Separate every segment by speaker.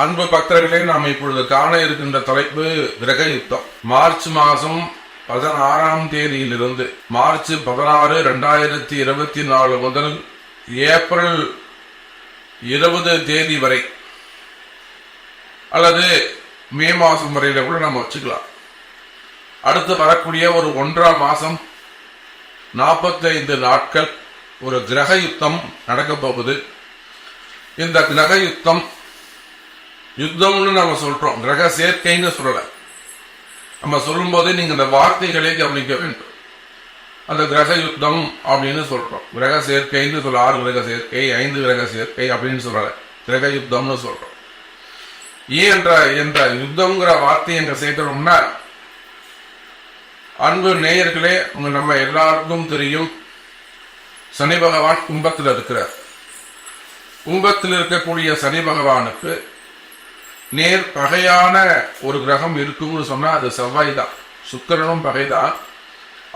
Speaker 1: அன்பு பக்தர்களே, நாம் இப்பொழுது காண இருக்கின்ற தலைப்பு கிரக யுத்தம். மார்ச் மாதம் 16ஆம் தேதியிலிருந்து மார்ச் 16, 2024 முதல் ஏப்ரல் 20 தேதி வரை அல்லது மே மாதம் வரையில கூட நம்ம வச்சுக்கலாம். அடுத்து வரக்கூடிய ஒரு 1.5 மாதம் 45 நாட்கள் ஒரு கிரக யுத்தம் நடக்க போகுது. இந்த கிரக யுத்தம் யுத்தம்னு நம்ம சொல்றோம், கிரக சேர்க்கைன்னு சொல்லல. நம்ம சொல்லும் போதே நீங்க இந்த வார்த்தைகளை கவனிக்க வேண்டும். அந்த கிரக யுத்தம் அப்படின்னு சொல்றோம். கிரக சேர்க்கைன்னு சொல்ல 6 கிரக சேர்க்கை 5 கிரக சேர்க்கை அப்படின்னு சொல்லல, கிரக யுத்தம்னு சொல்றோம். ஏன் என்ற யுத்தம்ங்கிற வார்த்தை எங்க சேர்க்கிறோம்னா, அன்பு நேயர்களே, நம்ம எல்லாருக்கும் தெரியும், சனி பகவான் கும்பத்தில் இருக்கிறார். கும்பத்தில் இருக்கக்கூடிய சனி பகவானுக்கு நேர் பகையான ஒரு கிரகம் இருக்கும்னு சொன்னா அது செவ்வாய் தான். சுக்கிரனும் பகைதான்.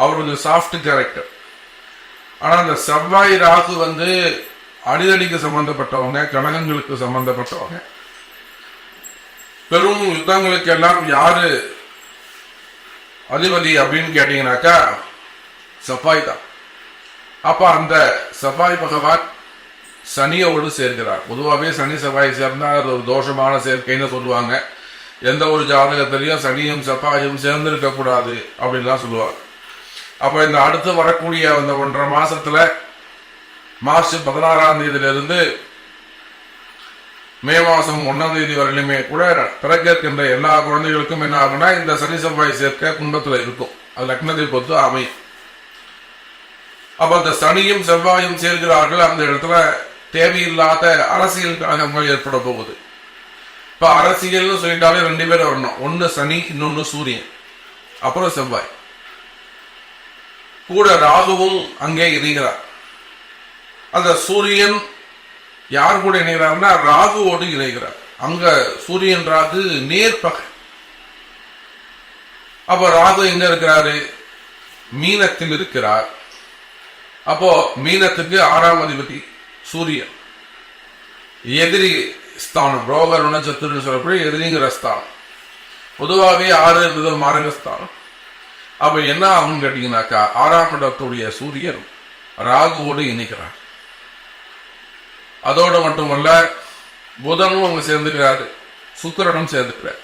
Speaker 1: அவர் கொஞ்சம் சாஃப்ட் கேரக்டர். ஆனா அந்த செவ்வாய் ராகு அடிதடிக்கு சம்பந்தப்பட்டவங்க, கழகங்களுக்கு சம்பந்தப்பட்டவங்க. பெரும் யுத்தங்களுக்கு எல்லாம் யாரு அதிபதி அப்படின்னு கேட்டீங்கன்னாக்கா செவ்வாய் தான். அப்ப அந்த செவ்வாய் பகவான் சனியோடு சேர்க்கிறார். பொதுவாகவே சனி செவ்வாய் சேர்ந்தா அது ஒரு தோஷமான சேர்க்கைன்னு சொல்லுவாங்க. எந்த ஒரு ஜாதகத்திலையும் சனியும் செவ்வாயும் சேர்ந்து இருக்க கூடாது அப்படின்லாம் சொல்லுவாங்க. அப்ப இந்த அடுத்து வரக்கூடிய அந்த 1.5 மாசத்துல மார்ச் 16ஆம் தேதியிலிருந்து மே மாசம் 1ஆம் தேதி வரையிலுமே கூட பிறக்கின்ற எல்லா குழந்தைகளுக்கும் என்ன ஆகும்னா, இந்த சனி செவ்வாய் சேர்க்க கும்பத்துல இருக்கும். அது லக்னத்தை பொறுத்து அமையும். அப்ப அந்த சனியும் செவ்வாயும் சேர்க்கிறார்கள். அந்த இடத்துல தேவையில்லாத அரசியல் கழகங்கள் ஏற்பட போகுது. இப்ப அரசியல்னு சொல்லிட்டாலே 2 பேர் வரணும். ஒன்னு சனி, இன்னொன்னு சூரியன், அப்புறம் செவ்வாய். கூட ராகுவும் அங்கே இணைகிறார். அந்த சூரியன் யார் கூட இணைகிறார்னா ராகுவோடு இணைகிறார். அங்க சூரியன் ராகு நேர்பகை. அப்ப ராகு எங்க இருக்கிறாரு? மீனத்தில் இருக்கிறார். அப்போ மீனத்துக்கு 6ஆம் அதிபதி சூரியன். எதிரி ஸ்தானம், ரோகர் சத்துருன்னு சொல்லக்கூடிய எதிரிங்கிற ஸ்தானம். பொதுவாகவே 6 மாரக ஸ்தானம். அப்ப என்ன ஆகும் கேட்டீங்கன்னாக்கா, 6ஆம் இடத்துடைய சூரியன் ராகுவோடு இணைக்கிறார். அதோடு மட்டுமல்ல, புதனும் அவங்க சேர்ந்துக்கிறாரு, சுக்கிரனும் சேர்ந்துக்கிறார்.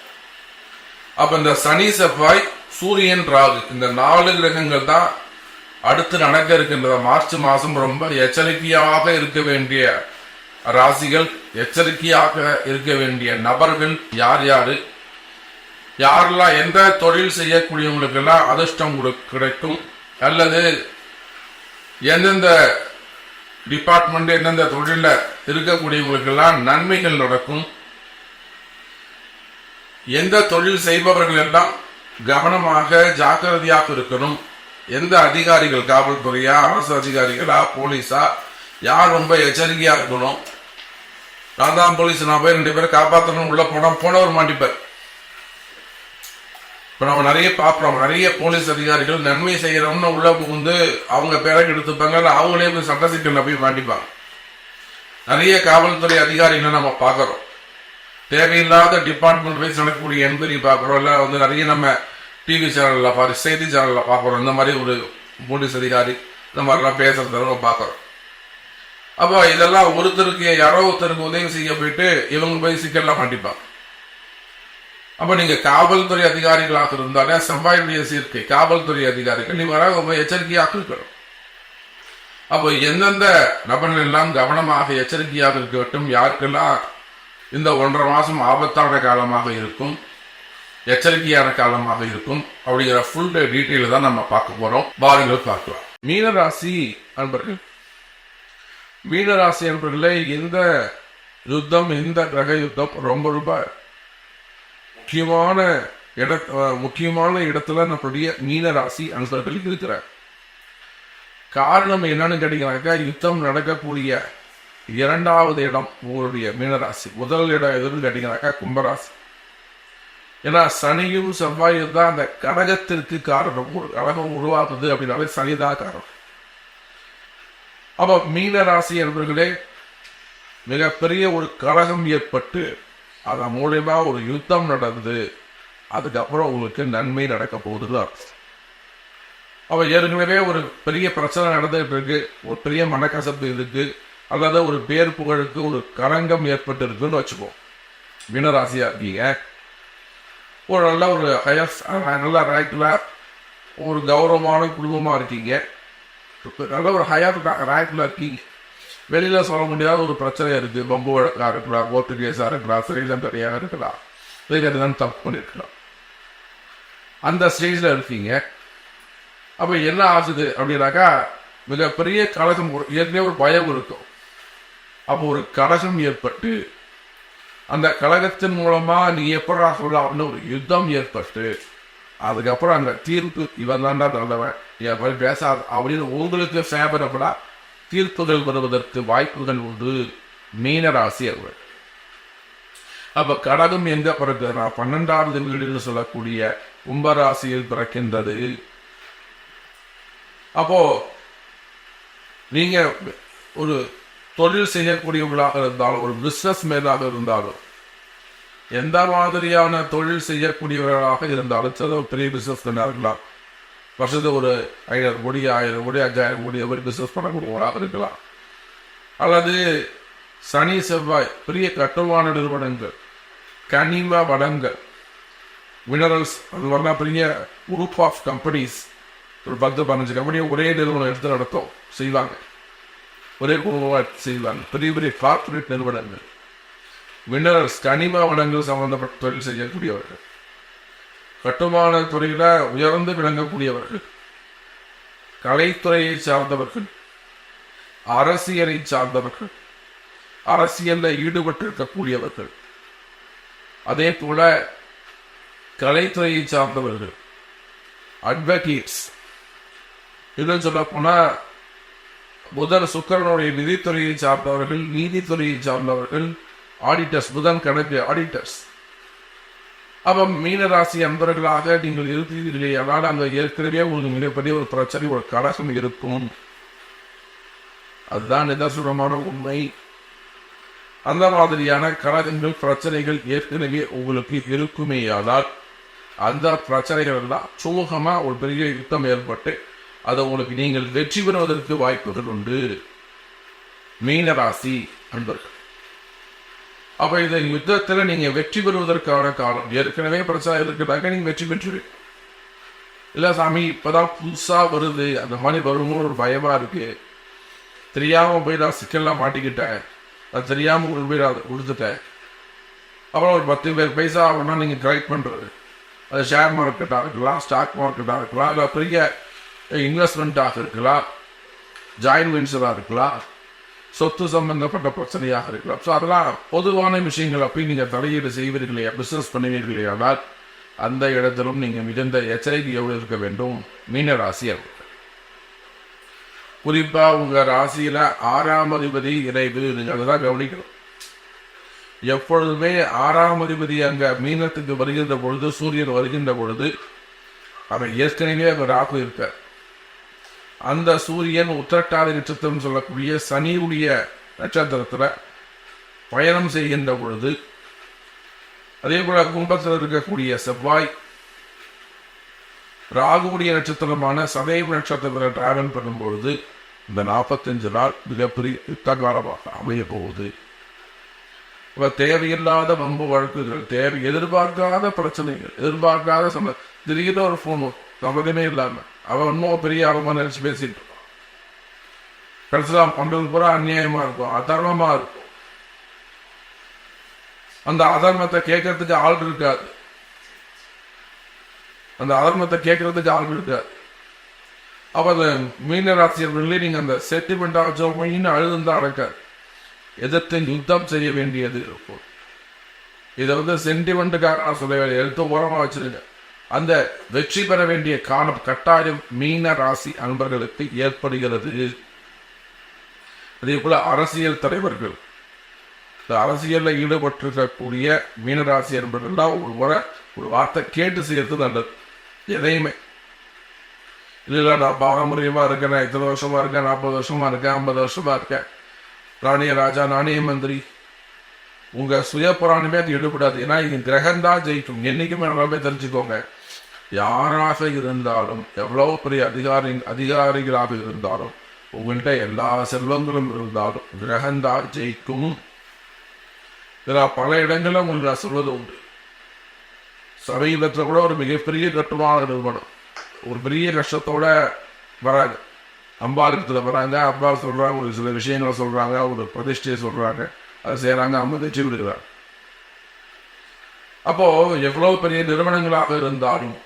Speaker 1: அப்ப இந்த சனி செவ்வாய் சூரியன் ராகு இந்த 4 கிரகங்கள் தான் அடுத்து நடக்க இருக்கின்ற மார்ச் மாசம் ரொம்ப எச்சரிக்கையாக இருக்க வேண்டிய ராசிகள், எச்சரிக்கையாக இருக்க வேண்டிய நபர்கள் யார் யாரு, யாரெல்லாம் எந்த தொழில் செய்யக்கூடியவங்களுக்கு எல்லாம் அதிர்ஷ்டம் கிடைக்கும், அல்லது எந்தெந்த டிபார்ட்மெண்ட் எந்தெந்த தொழில இருக்கக்கூடியவங்களுக்கு எல்லாம் நன்மைகள் நடக்கும், எந்த தொழில் செய்பவர்கள் எல்லாம் கவனமாக ஜாக்கிரதையாக இருக்கணும், எந்த அதிகாரிகள், காவல்துறையா, அரசு அதிகாரிகளா, போலீஸா, யார் ரொம்ப எச்சரிக்கையா இருக்கணும். நான் தான் போலீஸ், நான் போய் 2 பேரை காப்பாற்றணும் உள்ள போனவர் மாட்டிப்பார். இப்ப நம்ம நிறைய பாக்குறோம், நிறைய போலீஸ் அதிகாரிகள் நன்மை செய்யறோம்னு உள்ள புகுந்து அவங்க பேரை எடுத்துப்பாங்க, அவங்களே போய் சட்ட சிக்கல்ல போய் மாட்டிப்பாங்க. நிறைய காவல்துறை அதிகாரிகளை நம்ம பாக்குறோம். தேவையில்லாத டிபார்ட்மெண்ட் வைஸ் நடக்கக்கூடிய என்கொயரி பாக்குறோம். இல்ல நிறைய நம்ம டிவி சேனல்ல செய்தி சேனல்ல பாக்குறோம். இந்த மாதிரி ஒரு போலீஸ் அதிகாரி இந்த மாதிரிலாம் பேசுறத பாக்குறோம். அப்போ இதெல்லாம் ஒருத்தருக்கு யாரோ ஒருத்தருக்கு உதவி செய்ய போயிட்டு இவங்க போய் சிக்கல்லாம் மாட்டிப்பாங்க. அப்ப நீங்க காவல்துறை அதிகாரிகளாக இருந்தாலே செவ்வாயுடைய சேர்க்கை காவல்துறை அதிகாரிகள் நீங்க ரொம்ப எச்சரிக்கையாக இருக்கணும். அப்போ எந்தெந்த நபர்கள் எல்லாம் கவனமாக எச்சரிக்கையாக இருக்க வேண்டும், யாருக்கெல்லாம் இந்த 1.5 மாசம் ஆபத்தான காலமாக இருக்கும், எச்சரிக்கையான காலமாக இருக்கும் அப்படிங்கிற ஃபுல் டீட்டெயில் தான் நம்ம பார்க்க போறோம். பாருங்கள் பார்க்கலாம். மீனராசி அன்பர்கள், மீனராசி அன்பர்களே, இந்த யுத்தம், இந்த கிரக யுத்தம் ரொம்ப முக்கியமான இடத்துல நம்மளுடைய மீனராசி அன்பர்கள் இருக்கிறார். காரணம் என்னன்னு கேட்டீங்கன்னாக்கா, யுத்தம் நடக்கக்கூடிய 2வது இடம் உங்களுடைய மீனராசி. முதல் இடம் எதுன்னு கேட்டீங்கன்னாக்கா கும்பராசி. ஏன்னா சனியும் செவ்வாயும் தான் அந்த கழகத்திற்கு காரணம். கழகம் உருவாக்குது அப்படின்னாலே சனிதான் காரணம். அப்ப மீனராசி என்பவர்களே, மிகப்பெரிய ஒரு கழகம் ஏற்பட்டு அதன் மூலியமா ஒரு யுத்தம் நடந்து அதுக்கப்புறம் உங்களுக்கு நன்மை நடக்க போகுது அர்த்தம். அவ ஏற்கனவே ஒரு பெரிய பிரச்சனை நடந்துட்டு இருக்கு, ஒரு பெரிய மனக்கசப்பு இருக்கு, அதாவது ஒரு பேர் புகழுக்கு ஒரு களங்கம் ஏற்பட்டு இருக்குன்னு வச்சுப்போம். மீனராசியா இருக்கீங்க, ஒரு நல்ல ஒரு நல்ல ரேங்க்ல ஒரு கௌரவமான குடும்பமா இருக்கீங்க, நல்ல ஒரு ஹையர் ரேங்க்ல இருக்கீங்க. வெளியில சொல்ல முடியாத ஒரு பிரச்சனை இருக்கு, பம்பு வழக்கா இருக்கலாம், கோர்ட்டு கேஸா இருக்கலாம், சிறையிலம் தடையாக இருக்கலாம், தான் தப்பு பண்ணிருக்கலாம். அந்த ஸ்டேஜ்ல இருக்கீங்க. அப்ப என்ன ஆகுது அப்படின்னாக்கா மிகப்பெரிய கலகம், ஏற்கனவே ஒரு பயம் இருக்கும். அப்போ ஒரு கலகம் ஏற்பட்டு அந்த கலகத்தின் மூலமா நீ எப்படா சொல்ல ஒரு யுத்தம் ஏற்பட்டு அதுக்கப்புறம் அந்த தீர்ப்பு இவன் தான்டா நல்லவன் என் பேசாது அப்படின்னு உங்களுக்கு ஃபேவரபிளா தீர்ப்புகள் வருவதற்கு வாய்ப்புகள் உண்டு. மீனராசி அவர்கள். அப்ப கடகம் எங்க பிறகுனா 12வது வீடுன்னு சொல்லக்கூடிய கும்பராசியில் பிறக்கின்றது. அப்போ நீங்க ஒரு தொழில் செய்யக்கூடியவர்களாக இருந்தாலும், ஒரு பிசினஸ் மேலாக இருந்தாலும், எந்த மாதிரியான தொழில் செய்யக்கூடியவர்களாக இருந்தாலும், சில பெரிய பிசினஸ் இருக்கலாம், வருஷத்துக்கு ஒரு 500 கோடி 1000 கோடி 5000 கோடி ஒரு பிசினஸ் பண்ணக்கூடியவர்களாக இருக்கலாம். அல்லது சனி செவ்வாய் பெரிய கட்டுமான நிறுவனங்கள், கனிம வளங்கள், மினரல்ஸ், அது மாதிரிலாம் பெரிய குரூப் ஆஃப் கம்பெனிஸ், ஒரு 10-15 கம்பெனியை ஒரே நிறுவனம் எடுத்து நடத்தும் செய்வாங்க, ஒரே குழுவாக செய்வாங்க. பெரிய பெரிய கார்பரேட் நிறுவனங்கள், மினரல்ஸ், கனிம வளங்கள் சம்பந்தப்பட்ட தொழில் செய்யக்கூடியவர்கள், கட்டுமான துறையில உயர்ந்து விளங்கக்கூடியவர்கள், கலைத்துறையை சார்ந்தவர்கள், அரசியலை சார்ந்தவர்கள், அரசியலில் ஈடுபட்டிருக்கக்கூடியவர்கள், அதே போல கலைத்துறையை சார்ந்தவர்கள், அட்வொகேட்ஸ், இதுன்னு சொல்ல போனா புதன் சுக்கிரனுடைய நிதித்துறையை சார்ந்தவர்கள், நீதித்துறையை சார்ந்தவர்கள், ஆடிட்டர்ஸ், புதன் கணக்கு ஆடிட்டர்ஸ். அப்ப மீனராசி அன்பர்களாக நீங்கள் இருக்கிறீர்களே, ஆனால் அங்க ஏற்கனவே உங்களுக்கு மிகப்பெரிய ஒரு பிரச்சனை, ஒரு கலகம் இருக்கும். அதுதான் நிதர்சனமான உண்மை. அந்த மாதிரியான கலகங்கள், பிரச்சனைகள் ஏற்கனவே உங்களுக்கு இருக்குமேயானால் அந்த பிரச்சனைகள் எல்லாம் சுமூகமா ஒரு பெரிய யுத்தம் ஏற்பட்டு அதை உங்களுக்கு நீங்கள் வெற்றி பெறுவதற்கு வாய்ப்புகள் உண்டு. மீனராசி அன்பர்கள். அப்ப இந்த யுத்தத்துல நீங்க வெற்றி பெறுவதற்கான காலம், ஏற்கனவே பிரச்சனை இருக்கிறாங்க, நீங்க வெற்றி பெற்று இல்ல சாமி இப்பதான் புதுசா வருது, அந்த மாதிரி வரும்போது ஒரு பயமா இருக்கு, தெரியாம போய் நான் சிக்கல்லாம் மாட்டிக்கிட்டேன், அது தெரியாம போய் அதை கொடுத்துட்டேன், அப்புறம் ஒரு 10 பைசா ஆகும்னா நீங்க கலெக்ட் பண்றது, அது ஷேர் மார்க்கெட்டாக இருக்கலாம், ஸ்டாக் மார்க்கெட்டாக இருக்கலாம், இல்லை பெரிய இன்வெஸ்ட்மெண்ட்டாக இருக்கலாம், ஜாயின்ட் வெஞ்சராக இருக்கலாம், சொத்து சம்பந்தப்பட்ட பிரச்சனையாக இருக்கலாம். ஸோ அதெல்லாம் பொதுவான விஷயங்கள். அப்படி நீங்கள் தலையீடு செய்வீர்களே, பிஸ்னஸ் பண்ணுவீர்களே, ஆனால் அந்த இடத்திலும் நீங்கள் மிகுந்த எச்சரிக்கையோடு இருக்க வேண்டும். மீனராசி அவர்கள். குறிப்பா உங்க ராசியில 6ஆம் அதிபதி இணைவு, நீங்கள் அதுதான் கவனிக்கணும். எப்பொழுதுமே 6ஆம் அதிபதி அங்க மீனத்துக்கு வருகின்ற பொழுது, சூரியன் வருகின்ற பொழுது, அவன் ஏற்கனவே அங்க ராகு இருக்க, அந்த சூரியன் உத்திரட்டாதி நட்சத்திரம் சொல்லக்கூடிய சனியுடைய நட்சத்திரத்துல பயணம் செய்கின்ற பொழுது, அதே போல கும்பத்தில் இருக்கக்கூடிய செவ்வாய் ராகுடைய நட்சத்திரமான சதய நட்சத்திரத்தில் டிராவல் பண்ணும் பொழுது இந்த 45 நாள் மிகப்பெரிய யுத்தகாலமாக அமைய போகுது. தேவையில்லாத வம்பு வழக்குகள், எதிர்பார்க்காத பிரச்சனைகள், எதிர்பார்க்காத திடீர்னு ஒரு போன் சம்மதமே இல்லாம அவன் இன்னும் பெரிய ஆழமா நினைச்சு பேசிட்டு இருப்பான். கடைசிலாம் பண்றது பூரா அநியாயமா இருக்கும், அதர்மமா இருக்கும். அந்த அதர்மத்தை கேட்கறதுக்கு ஆள் இருக்காது, அந்த அதர்மத்தை கேட்கறதுக்கு ஆள் இருக்காது. அப்ப அந்த மீனராசியர்களே நீங்க அந்த சென்டிமெண்டா ஜோமைன்னு அழுதுந்தான் அடக்காது, எதிர்த்து யுத்தம் செய்ய வேண்டியது இருக்கும். இதை சென்டிமெண்ட்டுக்காக நான் சொல்ல வேண்டிய எடுத்து ஓரமா வச்சிருங்க. அந்த வெற்றி பெற வேண்டிய காலம் கட்டாயம் மீன ராசி அன்பர்களுக்கு ஏற்படுகிறது. அதே போல அரசியல் தலைவர்கள், அரசியலில் ஈடுபட்டிருக்கக்கூடிய மீனராசி அன்பர்கள்லாம் ஒரு முறை ஒரு வார்த்தை கேட்டு செய்யறது நல்லது. எதையுமே இல்லை நான் பாரம்பரியமா இருக்கேன், நான் இத்தனை வருஷமா இருக்கேன், 40 வருஷமா இருக்கேன், 50 வருஷமா இருக்கேன், ராணிய ராஜா நாணய மந்திரி உங்க சுய புராணமே அது ஈடுபடாது. ஏன்னா இங்க கிரகம் தான் ஜெயிக்கும். என்னைக்குமே எல்லாமே தெரிஞ்சுக்கோங்க. யாராக இருந்தாலும், எவ்வளவு பெரிய அதிகாரிகளாக இருந்தாலும், உங்கள்கிட்ட எல்லா செல்வங்களும் இருந்தாலும் கிரகம்தான் ஜெயிக்கும். இதில் பல இடங்களும் உங்களுக்கு சொல்வது உண்டு. சமீபத்தில் கூட ஒரு மிகப்பெரிய கட்டுமான நிறுவனம் ஒரு பெரிய கஷ்டத்தோட வராங்க, அம்பாளுக்கு வராங்க. அப்பா சொல்றாங்க, ஒரு சில விஷயங்களை சொல்றாங்க, ஒரு பிரதிஷ்டையை சொல்றாங்க, அதை செய்யறாங்க, அம்மா தைச்சு விடுகிறாங்க. அப்போ எவ்வளவு பெரிய நிறுவனங்களாக இருந்தாலும்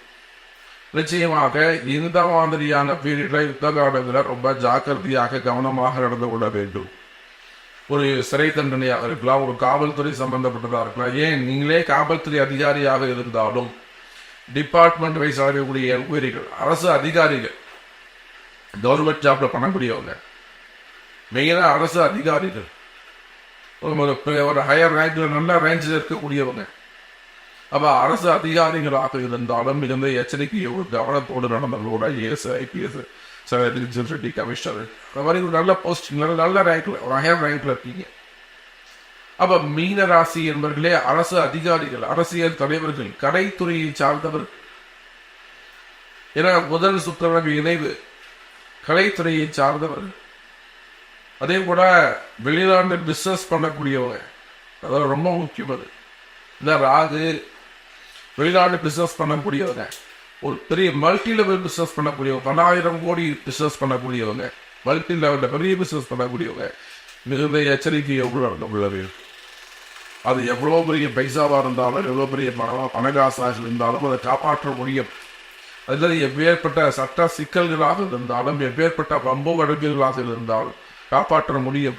Speaker 1: நிச்சயமாக இந்த மாதிரியான பீரியட்ல யுத்த காலத்தில் ரொம்ப ஜாக்கிரதையாக கவனமாக நடந்து கொள்ள வேண்டும். ஒரு சிறை தண்டனையாக இருக்கலாம், ஒரு காவல்துறை சம்பந்தப்பட்டதாக இருக்கலாம். ஏன் நீங்களே காவல்துறை அதிகாரியாக இருந்தாலும் டிபார்ட்மெண்ட் வைஸ் ஆகக்கூடிய என்கொயரிகள், அரசு அதிகாரிகள், கவர்மெண்ட் ஜாப்ல பண்ணக்கூடியவங்க, மெயினா அரசு அதிகாரிகள், ஒரு ஹையர் ரேங்க்ல நல்ல ரேஞ்சில் இருக்கக்கூடியவங்க, அப்ப அரசு அதிகாரிகளாக இருந்தாலும் மிகுந்த எச்சரிக்கையோடு கவனத்தோடு நடந்தவங்களோட ஏஎஸ், ஐபிஎஸ், கமிஷனர், அந்த மாதிரி ஒரு நல்ல போஸ்டிங், நல்ல ரேங்க்ல, ஒரு ஹையர் ரேங்க்ல இருக்கீங்க. அப்ப மீன ராசி என்பவர்களே அரசு அதிகாரிகள், அரசியல் தலைவர்கள், கலைத்துறையை சார்ந்தவர். ஏன்னா முதல் சுற்றவங்க இணைவு கலைத்துறையை சார்ந்தவர். அதே கூட வெளிநாட்டு பிசினஸ் பண்ணக்கூடியவங்க, அதாவது ரொம்ப முக்கியம். அது இந்த ராகு வெளிநாடு பிசினஸ் பண்ணக்கூடியவங்க, ஒரு பெரிய மல்டி லெவல் பிசினஸ் பண்ணக்கூடியவங்க, 10,000 கோடி பிசினஸ் பண்ணக்கூடியவங்க, மல்டி லெவலில் பெரிய பிசினஸ் பண்ணக்கூடியவங்க மிகுந்த எச்சரிக்கையோடு நடந்து கொள்ளவே. அது எவ்வளோ பெரிய பைசாவாக இருந்தாலும், எவ்வளோ பெரிய பணகாசாக இருந்தாலும் அதை காப்பாற்ற முடியும். அதில் எப்பேற்பட்ட சட்ட சிக்கல்களாக இருந்தாலும், எப்பேற்பட்ட வம்பு வழக்குகளாக இருந்தாலும் காப்பாற்ற முடியும்.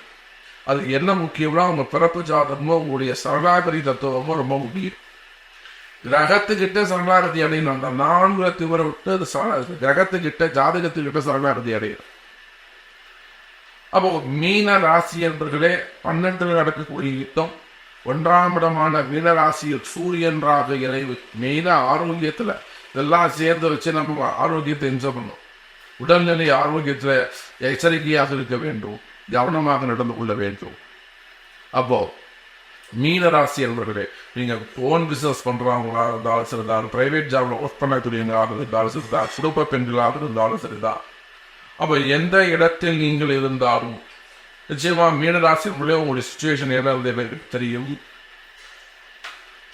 Speaker 1: அது என்ன முக்கியம்னா உங்க பிறப்பு ஜாதகமோ உங்களுடைய சரணாகதி தத்துவமோ ரொம்ப முக்கியம். கிரகத்துக்கிட்ட சரணாகதி அடையணும். அந்த 4 திவரை விட்டு கிரகத்துக்கிட்ட ஜாதகத்துக்கிட்ட சரணாகதி அடையணும். அப்போ மீன ராசி என்பர்களே 12 நடக்கக்கூடிய யுத்தம். 1ஆம் இடமான மீனராசியில் சூரியன் ராக இறைவு. மெயினா ஆரோக்கியத்துல இதெல்லாம் சேர்ந்து வச்சு நம்ம ஆரோக்கியத்தை என்ஜாய் பண்ணணும். உடல்நிலை ஆரோக்கியத்துல எச்சரிக்கையாக இருக்க வேண்டும், கவனமாக நடந்து கொள்ள வேண்டும். அப்போ மீனராசி என்பவர்களே, நீங்க ஓன் பிசினஸ் பண்றவங்களா இருந்தாலும் சரிதான், பிரைவேட் ஜாப்ல ஒர்க் பண்ணக்கூடியவங்களாக இருந்தாலும் சரிதான், குடும்ப பெண்களாக இருந்தாலும் சரிதான். அப்ப எந்த இடத்தில் நீங்கள் இருந்தாலும் நிச்சயமா மீனராசிக்குள்ளே உங்களுடைய சிச்சுவேஷன் என்ன தெரியும்.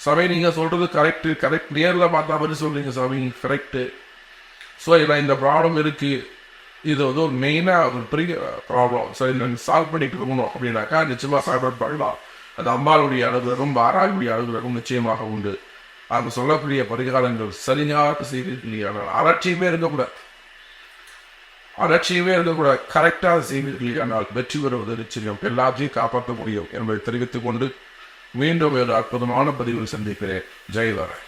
Speaker 1: சபை நீங்க சொல்றது கரெக்ட் நேர்ல பார்த்தா மாதிரி சொல்றீங்க சாமி, கரெக்ட். ஸோ இதில் இந்த ப்ராப்ளம் இருக்கு, இது வந்து ஒரு மெயினாக ஒரு பெரிய ப்ராப்ளம். ஸோ இதை சால்வ் பண்ணிட்டு இருக்கணும் அப்படின்னாக்கா நிச்சயமாக சால்வ் பண்ணலாம். அது அம்பாளுடைய அலுவலகம், ஆராயுடைய அலுவலகம் நிச்சயமாக உண்டு. அது சொல்லக்கூடிய பரிகாரங்கள் சரியாக செய்திருக்கீங்க. அலட்சியமே இருக்கக்கூடாது, கரெக்டாக செய்திருக்கீங்க. வெற்றி பெறுவது நிச்சயம், எல்லாத்தையும் காப்பாற்ற முடியும் என்பதை தெரிவித்துக் கொண்டு மீண்டும் ஒரு அற்புதமான பதிவில் சந்திக்கிறேன். ஜெயவரன்.